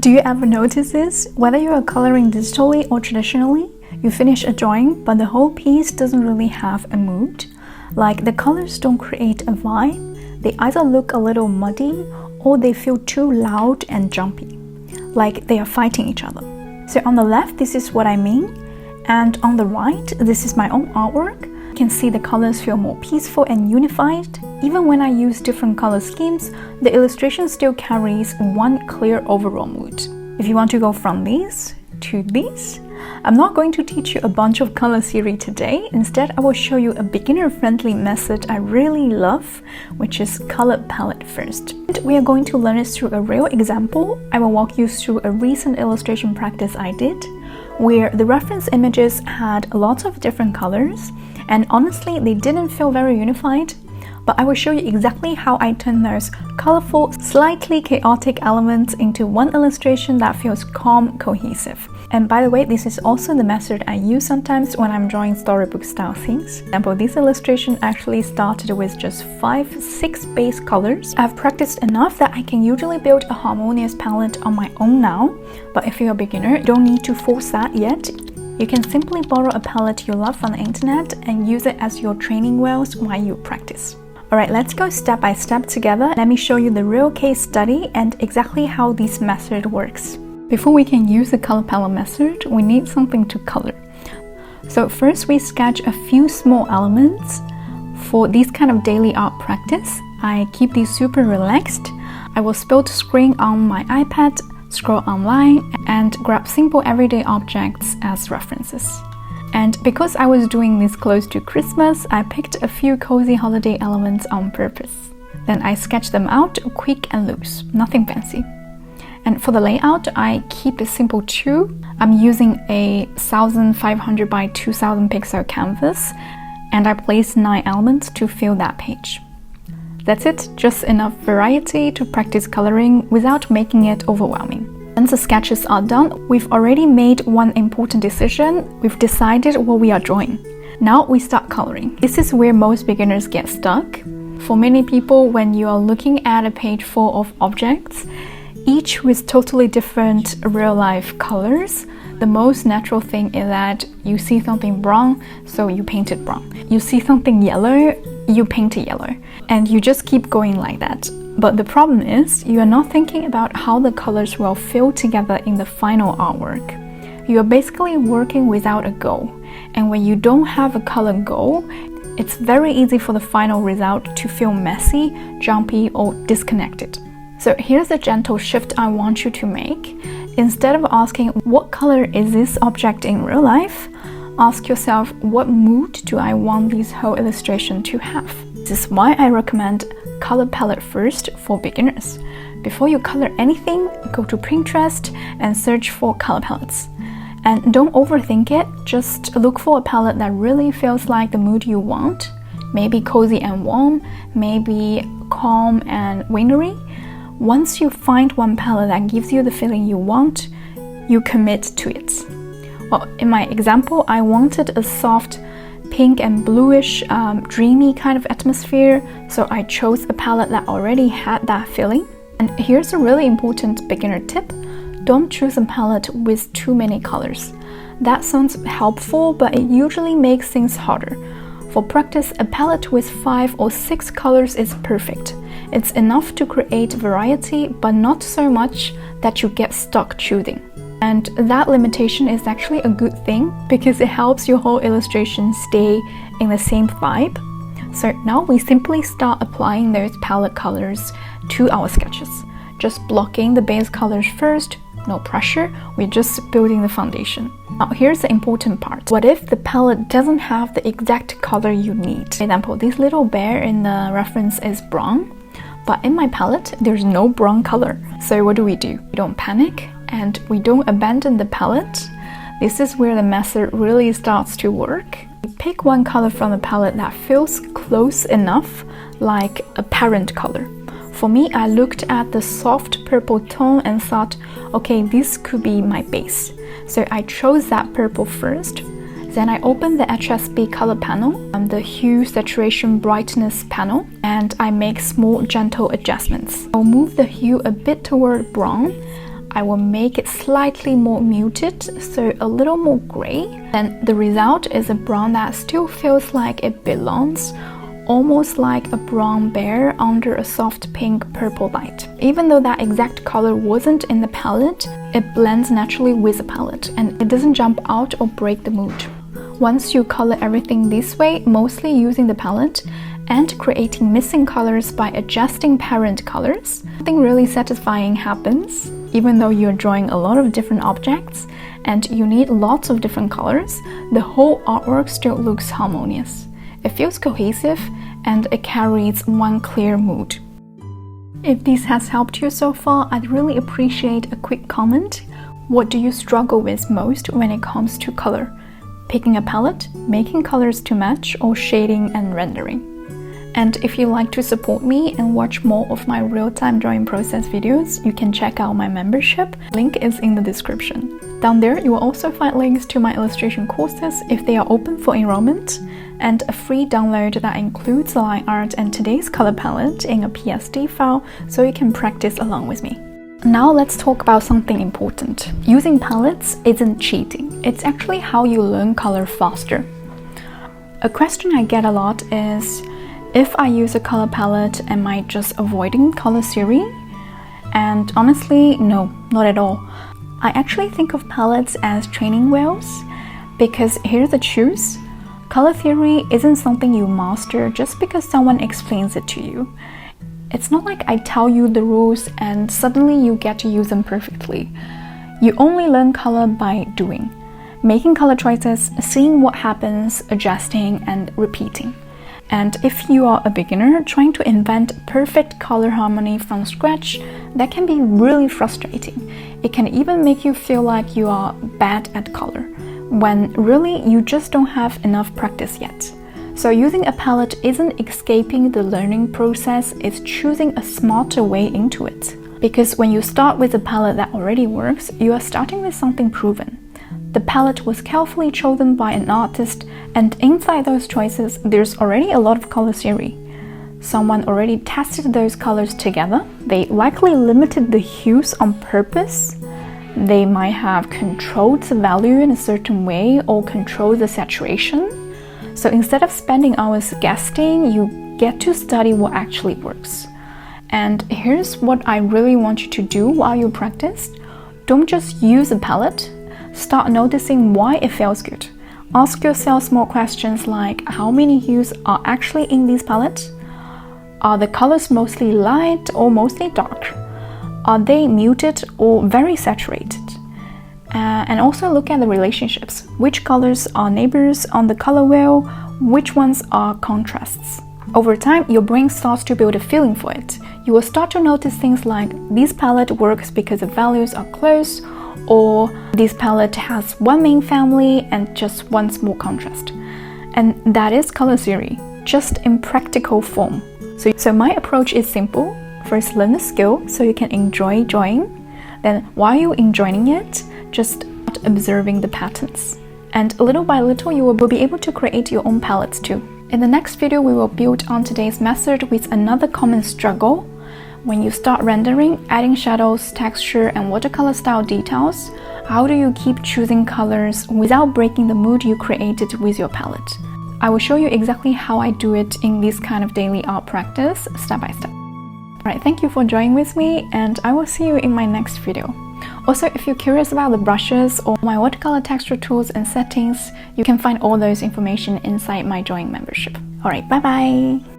Do you ever notice this? Whether you are coloring digitally or traditionally, you finish a drawing, but the whole piece doesn't really have a mood. Like the colors don't create a vibe, they either look a little muddy or they feel too loud and jumpy, like they are fighting each other. So on the left, this is what I mean, and on the right, this is my own artwork. You can see the colors feel more peaceful and unified. Even when I use different color schemes, the illustration still carries one clear overall mood. If you want to go from these to these, I'm not going to teach you a bunch of color theory today. Instead, I will show you a beginner-friendly method I really love, which is color palette first. And we are going to learn it through a real example. I will walk you through a recent illustration practice I did, where the reference images had lots of different colors, and honestly, they didn't feel very unified. But I will show you exactly how I turn those colorful, slightly chaotic elements into one illustration that feels calm, cohesive. And by the way, this is also the method I use sometimes when I'm drawing storybook style things. For example, this illustration actually started with just 5-6 base colors. I've practiced enough that I can usually build a harmonious palette on my own now. But if you're a beginner, you don't need to force that yet. You can simply borrow a palette you love from the internet and use it as your training wheels while you practice. Alright, let's go step by step together. Let me show you the real case study and exactly how this method works. Before we can use the color palette method, we need something to color. So first we sketch a few small elements. For this kind of daily art practice, I keep these super relaxed. I will split screen on my iPad, scroll online, and grab simple everyday objects as references. And because I was doing this close to Christmas, I picked a few cozy holiday elements on purpose. Then I sketched them out quick and loose, nothing fancy. And for the layout, I keep it simple too. I'm using a 1500 by 2000 pixel canvas, and I placed 9 elements to fill that page. That's it, just enough variety to practice coloring without making it overwhelming. Once the sketches are done, we've already made one important decision. We've decided what we are drawing. Now we start coloring. This is where most beginners get stuck. For many people, when you are looking at a page full of objects, each with totally different real-life colors, the most natural thing is that you see something brown, so you paint it brown. You see something yellow, you paint it yellow. And you just keep going like that. But the problem is, you are not thinking about how the colors will fill together in the final artwork. You are basically working without a goal. And when you don't have a color goal, it's very easy for the final result to feel messy, jumpy, or disconnected. So here's a gentle shift I want you to make. Instead of asking, what color is this object in real life? Ask yourself, what mood do I want this whole illustration to have? This is why I recommend color palette first for beginners. Before you color anything, go to Pinterest and search for color palettes. And don't overthink it, just look for a palette that really feels like the mood you want. Maybe cozy and warm, maybe calm and wintry. Once you find one palette that gives you the feeling you want, you commit to it. Well, in my example, I wanted a soft pink and bluish, dreamy kind of atmosphere, so I chose a palette that already had that feeling. And here's a really important beginner tip: don't choose a palette with too many colors. That sounds helpful, but it usually makes things harder. For practice, a palette with 5 or 6 colors is perfect. It's enough to create variety, but not so much that you get stuck choosing. And that limitation is actually a good thing because it helps your whole illustration stay in the same vibe. So now we simply start applying those palette colors to our sketches. Just blocking the base colors first, no pressure, we're just building the foundation. Now here's the important part. What if the palette doesn't have the exact color you need? For example, this little bear in the reference is brown, but in my palette, there's no brown color. So what do? We don't panic. And we don't abandon the palette. This is where the method really starts to work. We pick one color from the palette that feels close enough, like a parent color. For me, I looked at the soft purple tone and thought, okay, this could be my base. So I chose that purple first. Then I open the HSB color panel and the hue, saturation, brightness panel, and I make small gentle adjustments. I'll move the hue a bit toward brown. I will make it slightly more muted, so a little more gray. And the result is a brown that still feels like it belongs, almost like a brown bear under a soft pink purple light. Even though that exact color wasn't in the palette, it blends naturally with the palette and it doesn't jump out or break the mood. Once you color everything this way, mostly using the palette and creating missing colors by adjusting parent colors, something really satisfying happens. Even though you're drawing a lot of different objects and you need lots of different colors, the whole artwork still looks harmonious. It feels cohesive and it carries one clear mood. If this has helped you so far, I'd really appreciate a quick comment. What do you struggle with most when it comes to color? Picking a palette, making colors to match, or shading and rendering? And if you'd like to support me and watch more of my real-time drawing process videos, you can check out my membership. Link is in the description. Down there, you will also find links to my illustration courses if they are open for enrollment, and a free download that includes the line art and today's color palette in a PSD file so you can practice along with me. Now let's talk about something important. Using palettes isn't cheating. It's actually how you learn color faster. A question I get a lot is, if I use a color palette, am I just avoiding color theory? And honestly, no, not at all. I actually think of palettes as training wheels, because here's the truth. Color theory isn't something you master just because someone explains it to you. It's not like I tell you the rules and suddenly you get to use them perfectly. You only learn color by doing, making color choices, seeing what happens, adjusting and repeating. And if you are a beginner trying to invent perfect color harmony from scratch, that can be really frustrating. It can even make you feel like you are bad at color, when really you just don't have enough practice yet. So using a palette isn't escaping the learning process, it's choosing a smarter way into it. Because when you start with a palette that already works, you are starting with something proven. The palette was carefully chosen by an artist, and inside those choices, there's already a lot of color theory. Someone already tested those colors together. They likely limited the hues on purpose. They might have controlled the value in a certain way or controlled the saturation. So instead of spending hours guessing, you get to study what actually works. And here's what I really want you to do while you practice. Don't just use a palette. Start noticing why it feels good. Ask yourself more questions like, how many hues are actually in these palettes? Are the colors mostly light or mostly dark? Are they muted or very saturated? And also look at the relationships. Which colors are neighbors on the color wheel? Which ones are contrasts? Over time, your brain starts to build a feeling for it. You will start to notice things like, this palette works because the values are close, or this palette has one main family and just one small contrast. And that is color theory, just in practical form. So my approach is simple. First, learn the skill so you can enjoy drawing. Then while you're enjoying it, just observing the patterns. And little by little, you will be able to create your own palettes too. In the next video, we will build on today's method with another common struggle. When you start rendering, adding shadows, texture, and watercolor style details, how do you keep choosing colors without breaking the mood you created with your palette? I will show you exactly how I do it in this kind of daily art practice, step by step. Alright, thank you for joining with me, and I will see you in my next video. Also, if you're curious about the brushes or my watercolor texture tools and settings, you can find all those information inside my drawing membership. Alright, bye bye!